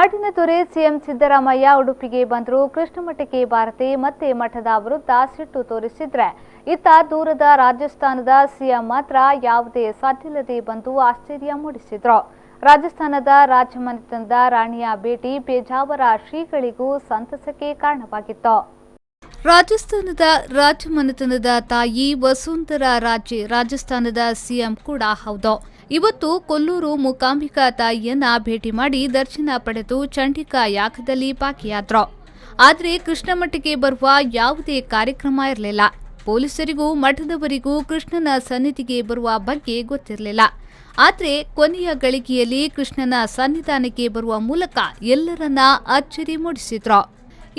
ನಾಡಿನ ದೊರೆ ಸಿಎಂ ಸಿದ್ದರಾಮಯ್ಯ ಉಡುಪಿಗೆ ಬಂದರೂ ಕೃಷ್ಣಮಠಕ್ಕೆ ಬಾರದೆ ಮತ್ತೆ ಮಠದ ವಿರುದ್ಧ ಸಿಟ್ಟು ತೋರಿಸಿದ್ರೆ ಇತ್ತ ದೂರದ ರಾಜಸ್ಥಾನದ ಸಿಎಂ ಮಾತ್ರ ಯಾವುದೇ ಸಾಧ್ಯವಿಲ್ಲದೆ ಬಂದು ಆಶ್ಚರ್ಯ ಮೂಡಿಸಿದ್ರು. ರಾಜಸ್ಥಾನದ ರಾಜಮನೆತನದ ರಾಣಿಯ ಭೇಟಿ ಪೇಜಾವರ ಶ್ರೀಗಳಿಗೂ ಸಂತಸಕ್ಕೆ ಕಾರಣವಾಗಿತ್ತು. ರಾಜಸ್ಥಾನದ ರಾಜಮನೆತನದ ತಾಯಿ ವಸುಂಧರಾ ರಾಜೆ ರಾಜಸ್ಥಾನದ ಸಿಎಂ ಕೂಡ ಹೌದು. ಇವತ್ತು ಕೊಲ್ಲೂರು ಮೂಕಾಂಬಿಕಾ ತಾಯಿಯನ್ನ ಭೇಟಿ ಮಾಡಿ ದರ್ಶನ ಪಡೆದು ಚಂಡಿಕಾ ಯಾಗದಲ್ಲಿ ಭಾಗಿಯಾದ್ರು. ಆದರೆ ಕೃಷ್ಣಮಠಕ್ಕೆ ಬರುವ ಯಾವುದೇ ಕಾರ್ಯಕ್ರಮ ಇರಲಿಲ್ಲ. ಪೊಲೀಸರಿಗೂ ಮಠದವರಿಗೂ ಕೃಷ್ಣನ ಸನ್ನಿಧಿಗೆ ಬರುವ ಬಗ್ಗೆ ಗೊತ್ತಿರಲಿಲ್ಲ. ಆದರೆ ಕೊನೆಯ ಗಳಿಗೆಯಲ್ಲಿ ಕೃಷ್ಣನ ಸನ್ನಿಧಾನಕ್ಕೆ ಬರುವ ಮೂಲಕ ಎಲ್ಲರನ್ನ ಅಚ್ಚರಿ ಮೂಡಿಸಿದ್ರು.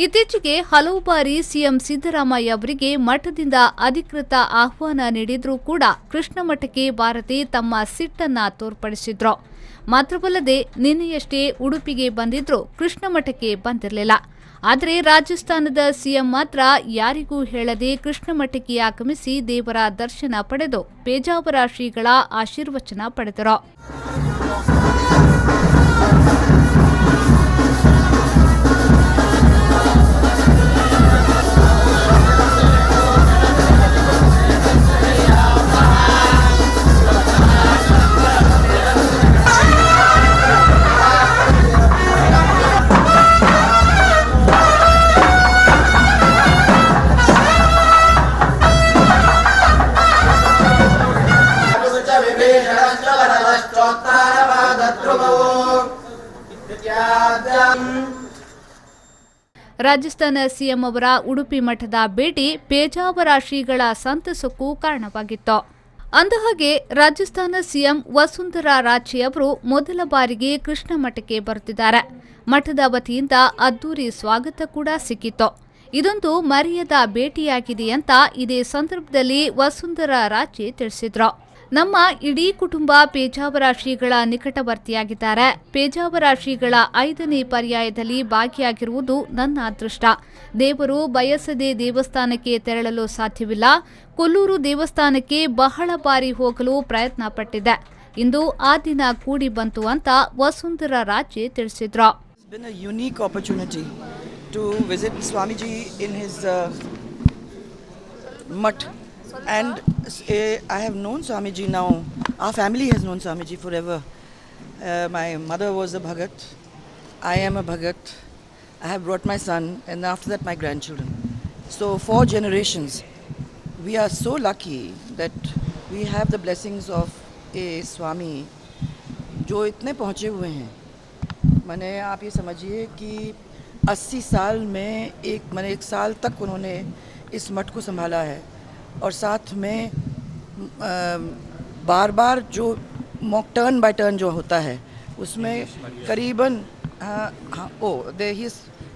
ಇತ್ತೀಚೆಗೆ ಹಲವು ಬಾರಿ ಸಿಎಂ ಸಿದ್ದರಾಮಯ್ಯ ಅವರಿಗೆ ಮಠದಿಂದ ಅಧಿಕೃತ ಆಹ್ವಾನ ನೀಡಿದ್ರೂ ಕೂಡ ಕೃಷ್ಣಮಠಕ್ಕೆ ಬಾರದೆ ತಮ್ಮ ಸಿಟ್ಟನ್ನ ತೋರ್ಪಡಿಸಿದ್ರು. ಮಾತ್ರವಲ್ಲದೆ ನಿನ್ನೆಯಷ್ಟೇ ಉಡುಪಿಗೆ ಬಂದಿದ್ರು ಕೃಷ್ಣಮಠಕ್ಕೆ ಬಂದಿರಲಿಲ್ಲ. ಆದರೆ ರಾಜಸ್ಥಾನದ ಸಿಎಂ ಮಾತ್ರ ಯಾರಿಗೂ ಹೇಳದೆ ಕೃಷ್ಣಮಠಕ್ಕೆ ಆಗಮಿಸಿ ದೇವರ ದರ್ಶನ ಪಡೆದು ಪೇಜಾವರ ಶ್ರೀಗಳ ಆಶೀರ್ವಚನ ಪಡೆದರು. ರಾಜಸ್ಥಾನ ಸಿಎಂ ಅವರ ಉಡುಪಿ ಮಠದ ಭೇಟಿ ಪೇಜಾವರ ಶ್ರೀಗಳ ಸಂತಸಕ್ಕೂ ಕಾರಣವಾಗಿತ್ತು. ಅಂದಹಾಗೆ ರಾಜಸ್ಥಾನ ಸಿಎಂ ವಸುಂಧರಾ ರಾಜೆ ಅವರು ಮೊದಲ ಬಾರಿಗೆ ಕೃಷ್ಣ ಮಠಕ್ಕೆ ಬರುತ್ತಿದ್ದಾರೆ. ಮಠದ ವತಿಯಿಂದ ಅದ್ದೂರಿ ಸ್ವಾಗತ ಕೂಡ ಸಿಕ್ಕಿತ್ತು. ಇದೊಂದು ಮರೆಯದ ಭೇಟಿಯಾಗಿದೆ ಅಂತ ಇದೇ ಸಂದರ್ಭದಲ್ಲಿ ವಸುಂಧರಾ ರಾಜೆ ತಿಳಿಸಿದ್ರು. ನಮ್ಮ ಇಡೀ ಕುಟುಂಬ ಪೇಜಾವರ ಶ್ರೀಗಳ ನಿಕಟವರ್ತಿಯಾಗಿದ್ದಾರೆ. ಪೇಜಾವರ ಶ್ರೀಗಳ 5ನೇ ಪರ್ಯಾಯದಲ್ಲಿ ಭಾಗಿಯಾಗಿರುವುದು ನನ್ನ ಅದೃಷ್ಟ. ದೇವರು ಬಯಸದೆ ದೇವಸ್ಥಾನಕ್ಕೆ ತೆರಳಲು ಸಾಧ್ಯವಿಲ್ಲ. ಕೊಲ್ಲೂರು ದೇವಸ್ಥಾನಕ್ಕೆ ಬಹಳ ಬಾರಿ ಹೋಗಲು ಪ್ರಯತ್ನ ಪಟ್ಟಿದ್ದೆ. ಇಂದು ಆ ದಿನ ಕೂಡಿ ಬಂತು ಅಂತ ವಸುಂಧರಾ ರಾಜೆ ತಿಳಿಸಿದ್ರು. And I have known Swamiji now. Our family has known Swamiji forever. My mother was a Bhagat. I am a Bhagat. I have brought my son, and after that my grandchildren. So 4 generations. We are so lucky that we have the blessings of a Swami जो इतने पहुँचे हुए हैं. मैंने आप ये समझिए कि 80 साल में एक साल तक उन्होंने इस मठ को संभाला है. और साथ में बार बार जो टर्न बाय टर्न जो होता है उसमें करीबन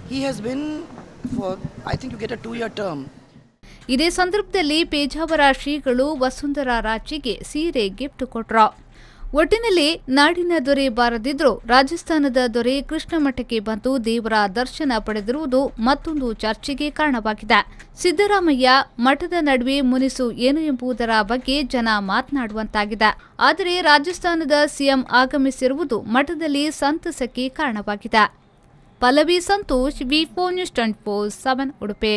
he has been for I think you get a 2-year term. ಇದೇ ಸಂದರ್ಭದಲ್ಲಿ ಪೇಜಾವರ ಶ್ರೀಗಳು ವಸುಂಧರಾ ರಾಜೆಗೆ ಸೀರೆ ಗಿಫ್ಟ್ ಕೊಟ್ರು. ಒಟ್ಟಿನಲ್ಲಿ ನಾಡಿನ ದೊರೆ ಬಾರದಿದ್ರು ರಾಜಸ್ಥಾನದ ದೊರೆ ಕೃಷ್ಣಮಠಕ್ಕೆ ಬಂದು ದೇವರ ದರ್ಶನ ಪಡೆದಿರುವುದು ಮತ್ತೊಂದು ಚರ್ಚೆಗೆ ಕಾರಣವಾಗಿದೆ. ಸಿದ್ದರಾಮಯ್ಯ ಮಠದ ನಡುವೆ ಮುನಿಸು ಏನು ಎಂಬುದರ ಬಗ್ಗೆ ಜನ ಮಾತನಾಡುವಂತಾಗಿದೆ. ಆದರೆ ರಾಜಸ್ಥಾನದ ಸಿಎಂ ಆಗಮಿಸಿರುವುದು ಮಠದಲ್ಲಿ ಸಂತಸಕ್ಕೆ ಕಾರಣವಾಗಿದೆ. ಪಲ್ಲವಿ ಸಂತೋಷ್, ವಿ4 ನ್ಯೂಸ್ 24/7 ಉಡುಪಿ.